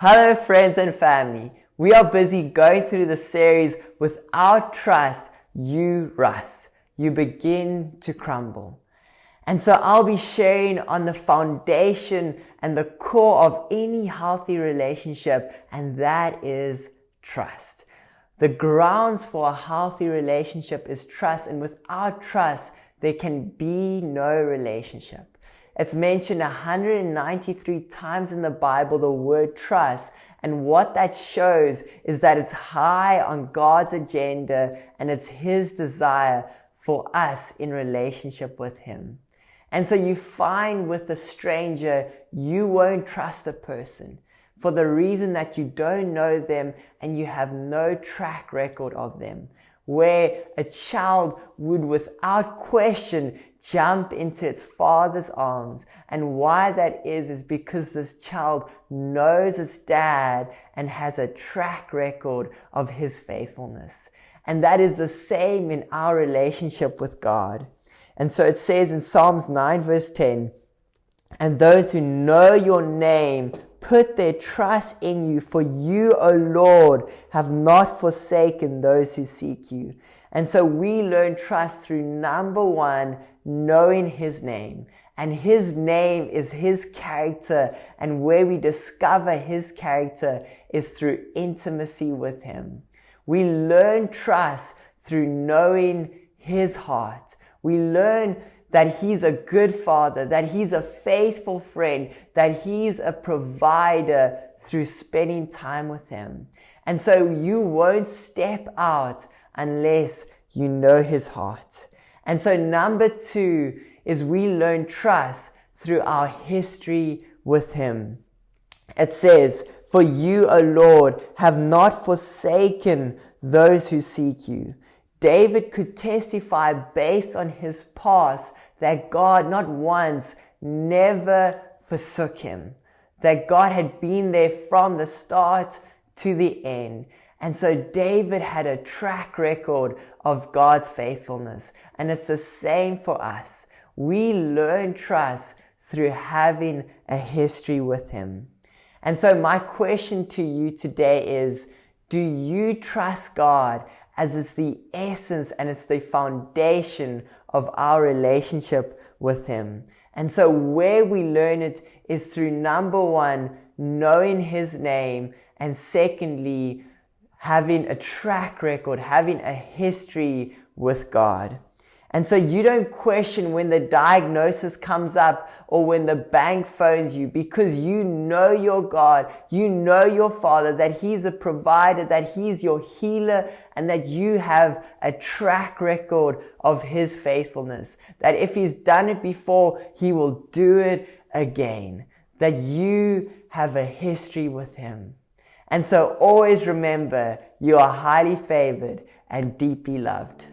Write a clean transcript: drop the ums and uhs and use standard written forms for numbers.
Hello friends and family. We are busy going through the series Without Trust, You Rust. You begin to crumble. And so I'll be sharing on the foundation and the core of any healthy relationship, and that is trust. The grounds for a healthy relationship is trust, and without trust, there can be no relationship. It's mentioned 193 times in the Bible, the word trust. And what that shows is that it's high on God's agenda and it's His desire for us in relationship with Him. And so you find with a stranger, you won't trust a person for the reason that you don't know them and you have no track record of them. Where a child would without question jump into its father's arms. And why that is because this child knows its dad and has a track record of his faithfulness. And that is the same in our relationship with God. And so it says in Psalms 9 verse 10, "And those who know your name put their trust in you, for you, O Lord, have not forsaken those who seek you." And so we learn trust through number one, knowing His name. And His name is His character. And where we discover His character is through intimacy with Him. We learn trust through knowing His heart. We learn that He's a good Father, that He's a faithful friend, that He's a provider through spending time with Him. And so you won't step out unless you know His heart. And so number two is we learn trust through our history with Him. It says, "For you, O Lord, have not forsaken those who seek you." David could testify based on his past that God not once, never forsook him. That God had been there from the start to the end. And so David had a track record of God's faithfulness. And it's the same for us. We learn trust through having a history with Him. And so my question to you today is, do you trust God as it's the essence and it's the foundation of our relationship with Him? And so where we learn it is through number one, knowing His name, and secondly, having a track record, having a history with God. And so you don't question when the diagnosis comes up or when the bank phones you, because you know your God, you know your Father, that He's a provider, that He's your healer, and that you have a track record of His faithfulness. That if He's done it before, He will do it again. That you have a history with Him. And so always remember, you are highly favored and deeply loved.